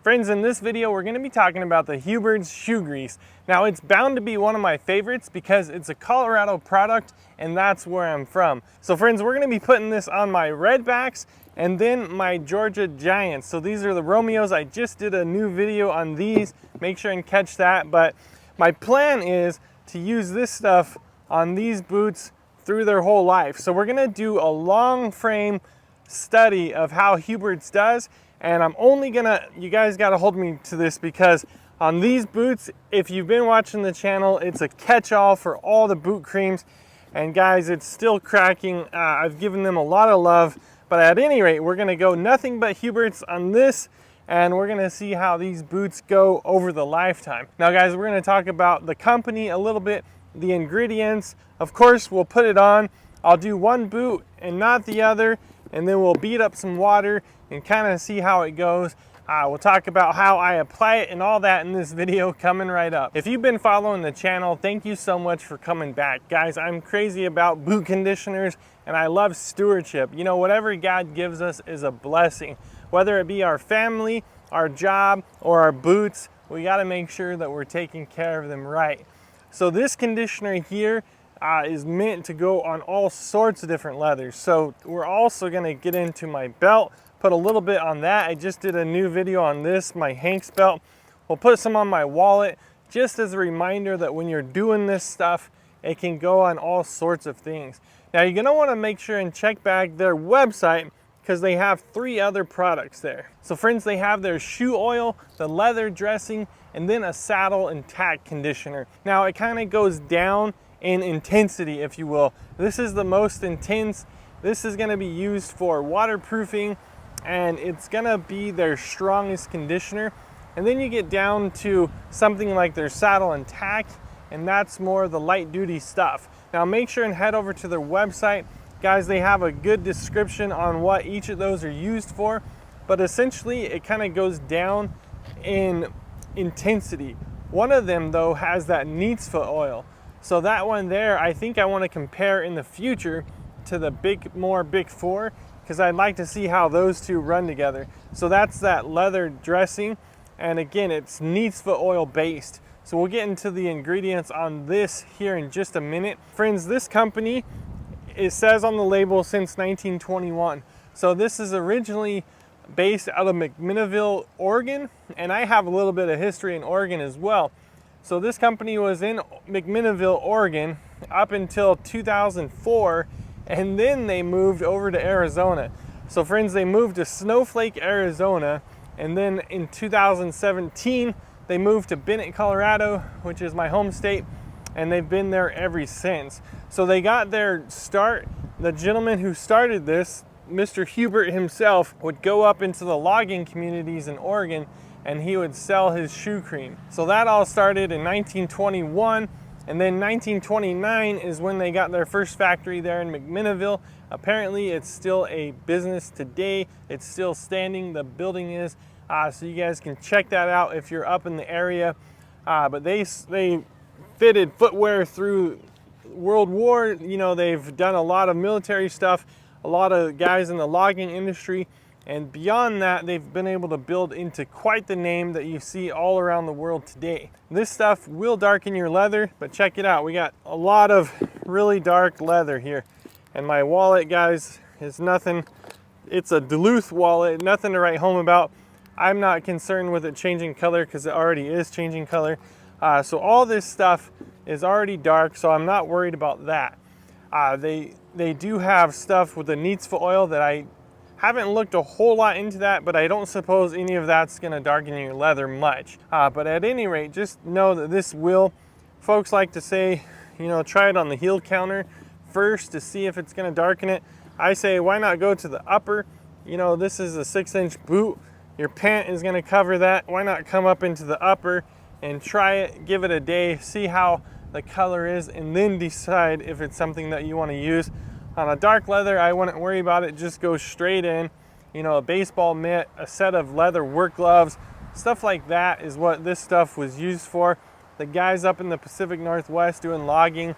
Friends, in this video we're going to be talking about the Hubert's shoe grease. Now it's bound to be one of my favorites because it's a Colorado product and that's where I'm from. So friends, we're going to be putting this on my Redbacks and then my Georgia Giants. So these are the Romeos. I just did a new video on these. Make sure and catch that. But my plan is to use this stuff on these boots through their whole life. So we're going to do a long frame study of how Hubert's does. And I'm only gonna, you guys gotta hold me to this because on these boots, if you've been watching the channel, it's a catch-all for all the boot creams. And guys, it's still cracking. I've given them a lot of love, but at any rate, we're gonna go nothing but Hubert's on this, and we're gonna see how these boots go over the lifetime. Now guys, we're gonna talk about the company a little bit, the ingredients. Of course, we'll put it on. I'll do one boot and not the other, and then we'll beat up some water and kind of see how it goes. We'll talk about how I apply it and all that in this video coming right up. If you've been following the channel, thank you so much for coming back. Guys, I'm crazy about boot conditioners and I love stewardship. You know, whatever God gives us is a blessing. Whether it be our family, our job, or our boots, we gotta make sure that we're taking care of them right. So this conditioner here is meant to go on all sorts of different leathers. So we're also gonna get into my belt, put a little bit on that. I just did a new video on this, my Hanks belt. We'll put some on my wallet, just as a reminder that when you're doing this stuff, it can go on all sorts of things. Now you're gonna wanna make sure and check back their website because they have 3 other products there. So friends, they have their shoe oil, the leather dressing, and then a saddle and tack conditioner. Now it kind of goes down in intensity, if you will. This is the most intense. This is gonna be used for waterproofing, and it's gonna be their strongest conditioner. And then you get down to something like their saddle and tack, and that's more the light duty stuff. Now make sure and head over to their website. Guys, they have a good description on what each of those are used for, but essentially it kind of goes down in intensity. One of them though has that neat's foot oil. So that one there, I think I want to compare in the future to the big 4, because I'd like to see how those two run together. So that's that leather dressing, and again, it's neat's foot oil based. So we'll get into the ingredients on this here in just a minute. Friends, this company, it says on the label since 1921. So this is originally based out of McMinnville, Oregon, and I have a little bit of history in Oregon as well. So this company was in McMinnville, Oregon up until 2004, and then they moved over to Arizona. So friends, they moved to Snowflake, Arizona, and then in 2017, they moved to Bennett, Colorado, which is my home state, and they've been there ever since. So they got their start. The gentleman who started this, Mr. Hubert himself, would go up into the logging communities in Oregon and he would sell his shoe cream. So that all started in 1921, and then 1929 is when they got their first factory there in McMinnville. Apparently it's still a business today. It's still standing, the building is. So you guys can check that out if you're up in the area. But they fitted footwear through World War. You know, they've done a lot of military stuff, a lot of guys in the logging industry. And beyond that, they've been able to build into quite the name that you see all around the world today. This stuff will darken your leather, but check it out. We got a lot of really dark leather here. And my wallet, guys, is nothing. It's a Duluth wallet, nothing to write home about. I'm not concerned with it changing color because it already is changing color. So all this stuff is already dark, so I'm not worried about that. They do have stuff with the neat's foot oil that I haven't looked a whole lot into that, but I don't suppose any of that's gonna darken your leather much. But at any rate, just know that this will, folks like to say, you know, try it on the heel counter first to see if it's gonna darken it. I say, why not go to the upper? You know, this is a 6-inch boot. Your pant is gonna cover that. Why not come up into the upper and try it, give it a day, see how the color is, and then decide if it's something that you wanna use. On a dark leather, I wouldn't worry about it, just go straight in. You know, a baseball mitt, a set of leather work gloves, stuff like that is what this stuff was used for. The guys up in the Pacific Northwest doing logging,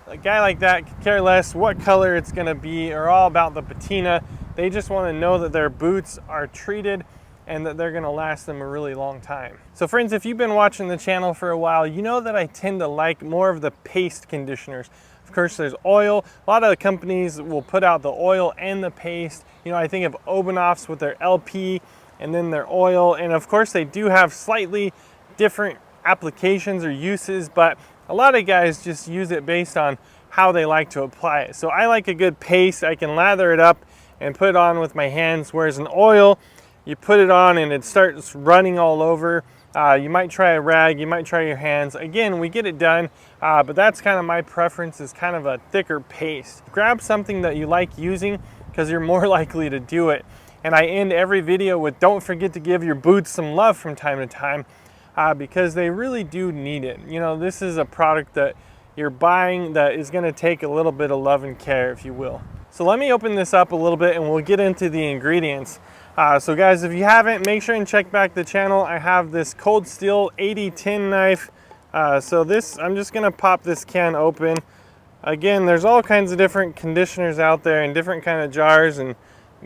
a guy like that could care less what color it's gonna be or all about the patina. They just wanna know that their boots are treated and that they're gonna last them a really long time. So friends, if you've been watching the channel for a while, you know that I tend to like more of the paste conditioners. Of course, there's oil. A lot of companies will put out the oil and the paste. You know, I think of Obanoff's with their LP and then their oil. And of course, they do have slightly different applications or uses, but a lot of guys just use it based on how they like to apply it. So I like a good paste. I can lather it up and put it on with my hands, whereas an oil, you put it on and it starts running all over. You might try a rag, you might try your hands. Again, we get it done, but that's kind of my preference, is kind of a thicker paste. Grab something that you like using because you're more likely to do it. And I end every video with, don't forget to give your boots some love from time to time, because they really do need it. You know, this is a product that you're buying that is gonna take a little bit of love and care, if you will. So let me open this up a little bit and we'll get into the ingredients. So guys, if you haven't, make sure and check back the channel. I have this Cold Steel 80 tin knife. So this, I'm just gonna pop this can open. Again, there's all kinds of different conditioners out there in different kind of jars and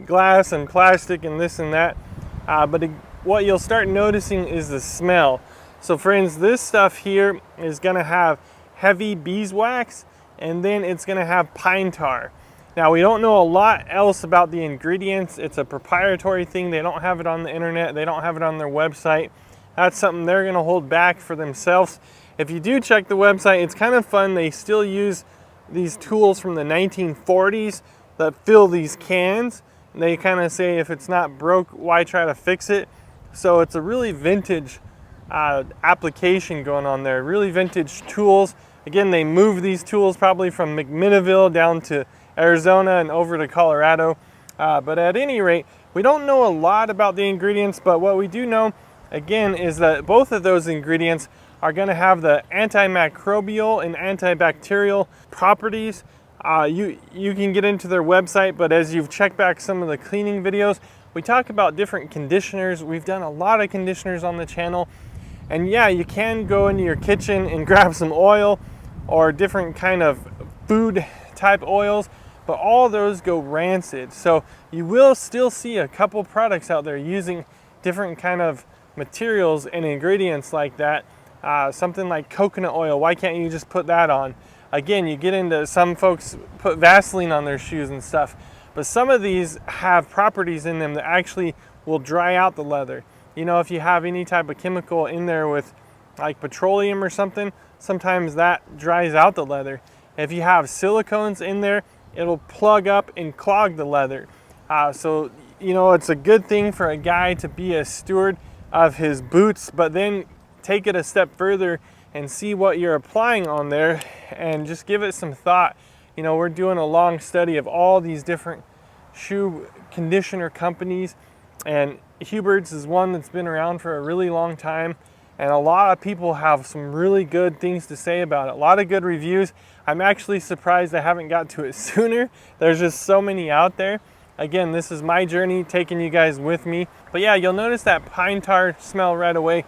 glass and plastic and this and that. What you'll start noticing is the smell. So friends, this stuff here is gonna have heavy beeswax, and then it's gonna have pine tar. Now, we don't know a lot else about the ingredients. It's a proprietary thing. They don't have it on the internet. They don't have it on their website. That's something they're gonna hold back for themselves. If you do check the website, it's kind of fun. They still use these tools from the 1940s that fill these cans. And they kind of say, if it's not broke, why try to fix it? So it's a really vintage application going on there, really vintage tools. Again, they moved these tools probably from McMinnville down to Arizona and over to Colorado. But at any rate, we don't know a lot about the ingredients, but what we do know, again, is that both of those ingredients are gonna have the antimicrobial and antibacterial properties. You can get into their website, but as you've checked back some of the cleaning videos, we talk about different conditioners. We've done a lot of conditioners on the channel. And yeah, you can go into your kitchen and grab some oil or different kind of food type oils, but all those go rancid. So you will still see a couple products out there using different kind of materials and ingredients like that. Something like coconut oil, why can't you just put that on? Again, you get into, some folks put Vaseline on their shoes and stuff, but some of these have properties in them that actually will dry out the leather. You know, if you have any type of chemical in there with like petroleum or something, sometimes that dries out the leather. If you have silicones in there, it'll plug up and clog the leather. So, you know, it's a good thing for a guy to be a steward of his boots, but then take it a step further and see what you're applying on there and just give it some thought. You know, we're doing a long study of all these different shoe conditioner companies, and Hubert's is one that's been around for a really long time, and a lot of people have some really good things to say about it. A lot of good reviews. I'm actually surprised I haven't got to it sooner. There's just so many out there. Again, this is my journey, taking you guys with me. But yeah, you'll notice that pine tar smell right away,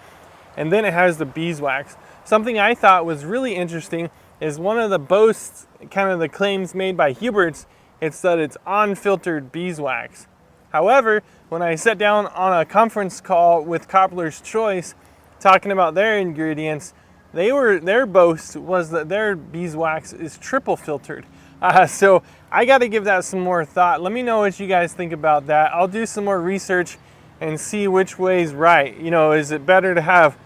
and then it has the beeswax. Something I thought was really interesting is one of the boasts, kind of the claims made by Hubert's, it's that it's unfiltered beeswax. However, when I sat down on a conference call with Cobbler's Choice, talking about their ingredients, their boast was that their beeswax is triple filtered. So I got to give that some more thought. Let me know what you guys think about that. I'll do some more research and see which way's right. You know, is it better to have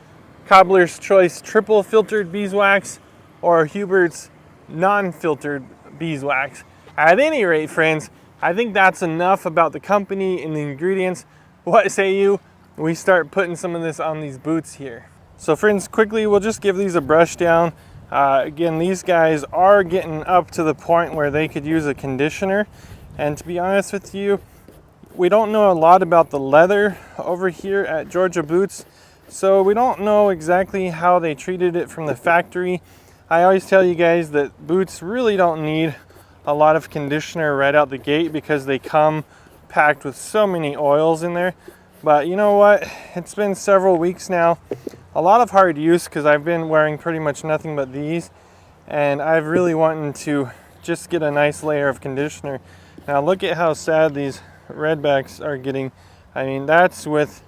Cobbler's Choice triple filtered beeswax or Hubert's non-filtered beeswax? At any rate, friends, I think that's enough about the company and the ingredients. What say you? We start putting some of this on these boots here. So friends, quickly, we'll just give these a brush down. Again, these guys are getting up to the point where they could use a conditioner. And to be honest with you, we don't know a lot about the leather over here at Georgia Boots. So we don't know exactly how they treated it from the factory. I always tell you guys that boots really don't need a lot of conditioner right out the gate because they come packed with so many oils in there. But you know what? It's been several weeks now. A lot of hard use because I've been wearing pretty much nothing but these. And I've really wanted to just get a nice layer of conditioner. Now look at how sad these redbacks are getting. I mean, that's with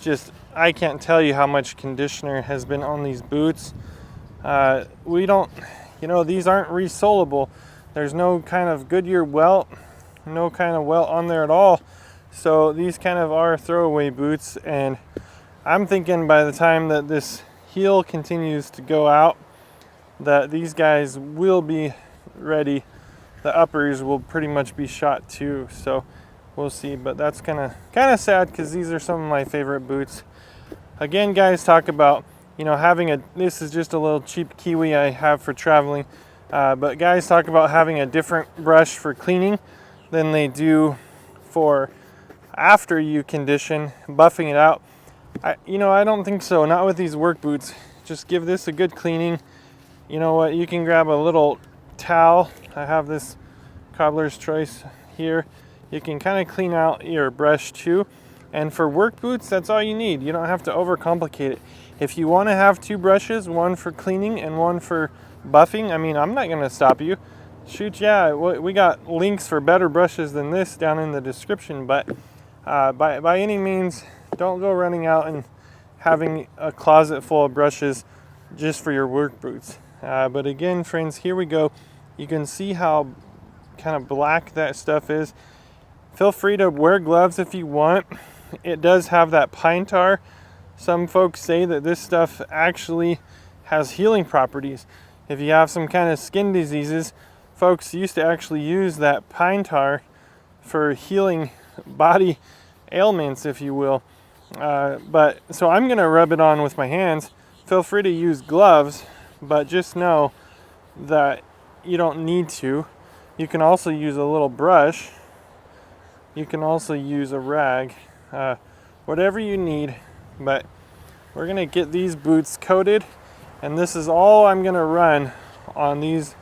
just, I can't tell you how much conditioner has been on these boots. We don't, you know, these aren't resolable. There's no kind of Goodyear welt, no kind of welt on there at all. So these kind of are throwaway boots, and I'm thinking by the time that this heel continues to go out, that these guys will be ready. The uppers will pretty much be shot too, so we'll see. But that's kind of sad, because these are some of my favorite boots. Again, guys talk about, you know, having a, this is just a little cheap Kiwi I have for traveling, but guys talk about having a different brush for cleaning than they do for after you condition, buffing it out. You know, I don't think so, not with these work boots. Just give this a good cleaning. You know what, you can grab a little towel. I have this Cobbler's Choice here. You can kind of clean out your brush too. And for work boots, that's all you need. You don't have to overcomplicate it. If you want to have two brushes, one for cleaning and one for buffing, I mean, I'm not going to stop you. Shoot, yeah, we got links for better brushes than this down in the description, but by any means, don't go running out and having a closet full of brushes just for your work boots. But again, friends, here we go. You can see how kind of black that stuff is. Feel free to wear gloves if you want. It does have that pine tar. Some folks say that this stuff actually has healing properties. If you have some kind of skin diseases, folks used to actually use that pine tar for healing body ailments, if you will. But so I'm gonna rub it on with my hands. Feel free to use gloves, but just know that you don't need to. You can also use a little brush. You can also use a rag, whatever you need. But we're gonna get these boots coated, and this is all I'm gonna run on these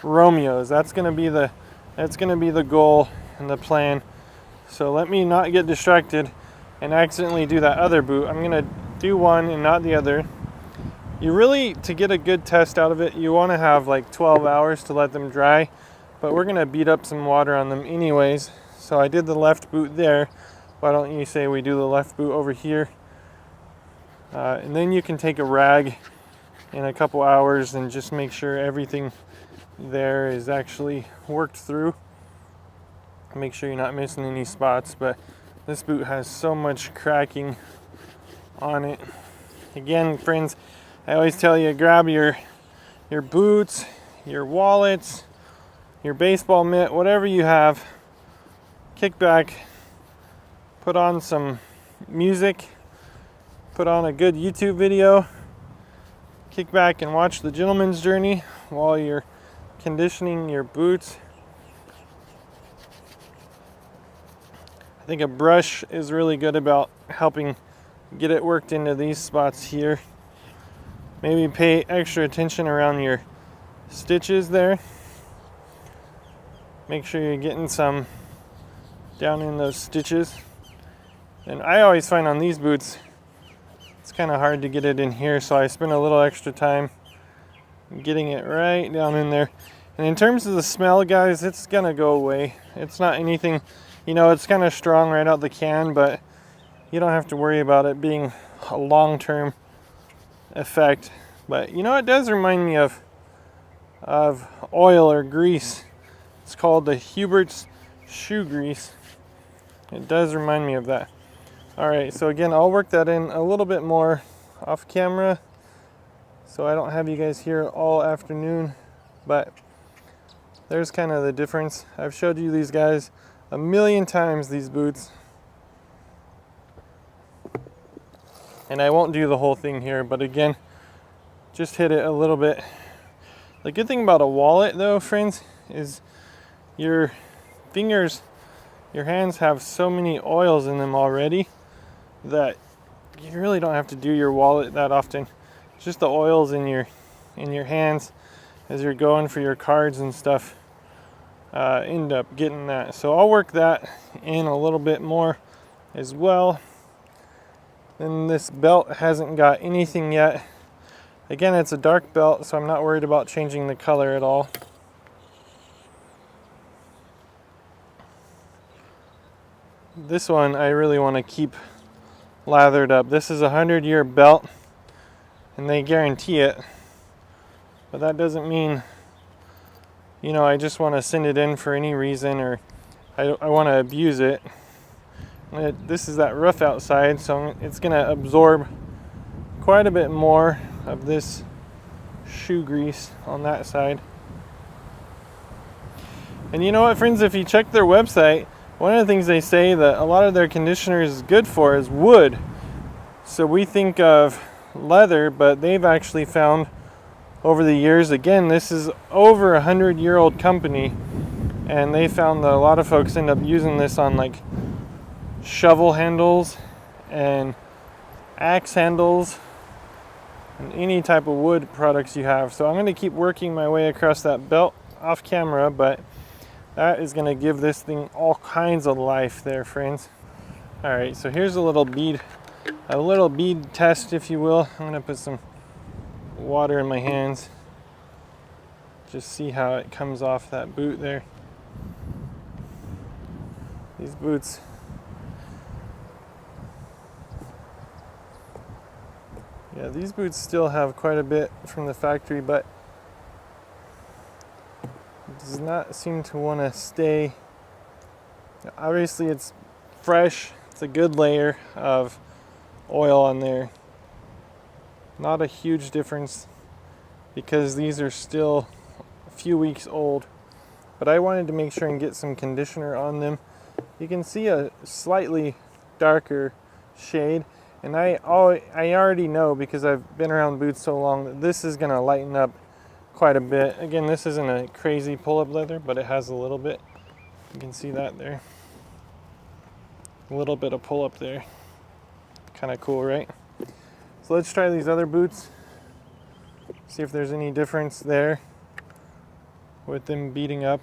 Romeos. That's gonna be the goal and the plan. So let me not get distracted and accidentally do that other boot. I'm gonna do one and not the other. You really, to get a good test out of it, you want to have like 12 hours to let them dry, but we're gonna beat up some water on them anyways. So I did the left boot there. Why don't you say we do the left boot over here? And then you can take a rag in a couple hours and just make sure everything there is actually worked through. Make sure you're not missing any spots, but this boot has so much cracking on it. Again, friends, I always tell you, grab your boots, your wallets, your baseball mitt, whatever you have, kick back, put on some music, put on a good YouTube video, kick back and watch The Gentleman's Journey while you're conditioning your boots. I think a brush is really good about helping get it worked into these spots here. Maybe pay extra attention around your stitches there. Make sure you're getting some down in those stitches. And I always find on these boots, it's kind of hard to get it in here, so I spend a little extra time getting it right down in there. And in terms of the smell, guys, it's gonna go away. It's not anything, you know, it's kind of strong right out the can, but you don't have to worry about it being a long-term effect. But you know, it does remind me of oil or grease. It's called the Hubert's shoe grease. It does remind me of that. All right, so again, I'll work that in a little bit more off camera, so I don't have you guys here all afternoon, but there's kind of the difference. I've showed you these guys a million times, these boots, and I won't do the whole thing here, but again, just hit it a little bit. The good thing about a wallet though, friends, is your fingers, your hands have so many oils in them already that you really don't have to do your wallet that often. It's just the oils in your hands as you're going for your cards and stuff end up getting that. So I'll work that in a little bit more as well. Then this belt hasn't got anything yet. Again, it's a dark belt, so I'm not worried about changing the color at all. This one I really want to keep lathered up. This is a 100-year belt, and they guarantee it. But that doesn't mean, you know, I just want to send it in for any reason, or I want to abuse it. This is that roof outside, so it's going to absorb quite a bit more of this shoe grease on that side. And you know what, friends, if you check their website, one of the things they say that a lot of their conditioner is good for is wood. So we think of leather, but they've actually found over the years, again, this is over 100-year-old company, and they found that a lot of folks end up using this on like shovel handles and axe handles and any type of wood products you have. So I'm going to keep working my way across that belt off camera, but that is going to give this thing all kinds of life there, friends. All right, so here's a little bead test, if you will. I'm going to put some water in my hands, just see how it comes off that boot there. These boots, yeah, these boots still have quite a bit from the factory, but it does not seem to want to stay. Obviously it's fresh, it's a good layer of oil on there. Not a huge difference because these are still a few weeks old, but I wanted to make sure and get some conditioner on them. You can see a slightly darker shade, and I already know, because I've been around boots so long, that this is going to lighten up quite a bit. Again, this isn't a crazy pull-up leather, but it has a little bit. You can see that there. A little bit of pull-up there. Kind of cool, right? So let's try these other boots. See if there's any difference there with them beating up.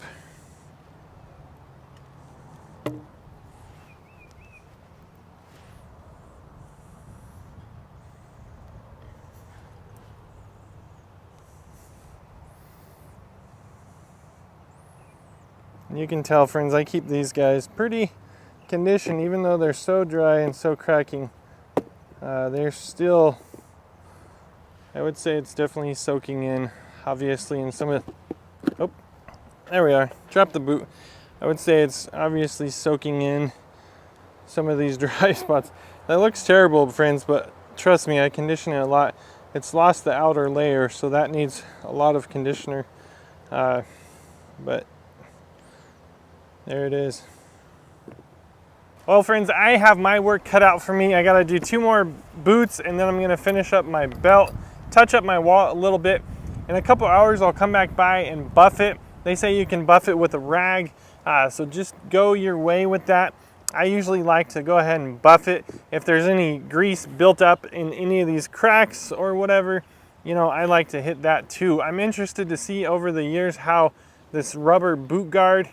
And you can tell, friends, I keep these guys pretty conditioned, even though they're so dry and so cracking. They're still, I would say it's definitely soaking in, obviously, in some of, oh, there we are, dropped the boot. I would say it's obviously soaking in some of these dry spots. That looks terrible, friends, but trust me, I condition it a lot. It's lost the outer layer, so that needs a lot of conditioner. But there it is. Well, friends, I have my work cut out for me. I gotta do 2 more boots, and then I'm gonna finish up my belt, touch up my wallet a little bit. In a couple hours, I'll come back by and buff it. They say you can buff it with a rag, so just go your way with that. I usually like to go ahead and buff it. If there's any grease built up in any of these cracks or whatever, you know, I like to hit that too. I'm interested to see over the years how this rubber boot guard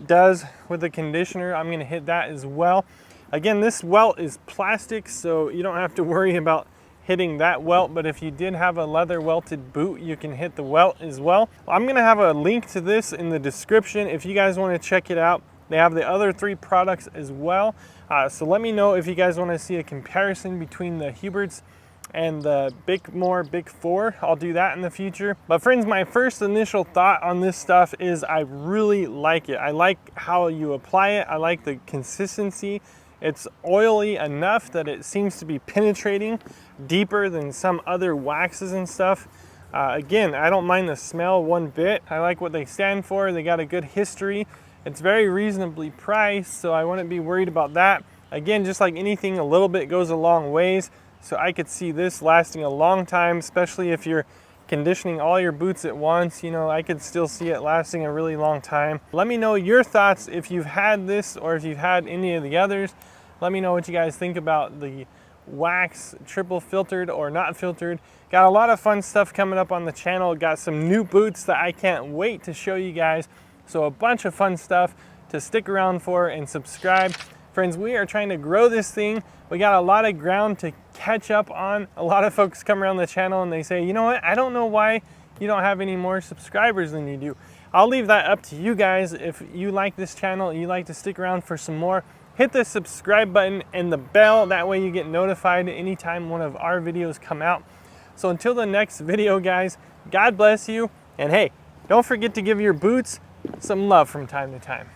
does with the conditioner. I'm going to hit that as well. Again, this welt is plastic, so you don't have to worry about hitting that welt, but if you did have a leather welted boot, you can hit the welt as well. I'm going to have a link to this in the description if you guys want to check it out. They have the other 3 products as well, so let me know if you guys want to see a comparison between the Huberts and the Big 4. I'll do that in the future. But friends, my first initial thought on this stuff is I really like it. I like how you apply it. I like the consistency. It's oily enough that it seems to be penetrating deeper than some other waxes and stuff. Again, I don't mind the smell one bit. I like what they stand for. They got a good history. It's very reasonably priced, so I wouldn't be worried about that. Again, just like anything, a little bit goes a long ways. So I could see this lasting a long time, especially if you're conditioning all your boots at once. You know, I could still see it lasting a really long time. Let me know your thoughts if you've had this or if you've had any of the others. Let me know what you guys think about the wax, triple filtered or not filtered. Got a lot of fun stuff coming up on the channel. Got some new boots that I can't wait to show you guys. So a bunch of fun stuff to stick around for and subscribe. Friends, we are trying to grow this thing. We got a lot of ground to catch up on. A lot of folks come around the channel and they say, you know what, I don't know why you don't have any more subscribers than you do. I'll leave that up to you guys. If you like this channel and you like to stick around for some more, hit the subscribe button and the bell. That way you get notified anytime one of our videos come out. So until the next video, guys, God bless you. And hey, don't forget to give your boots some love from time to time.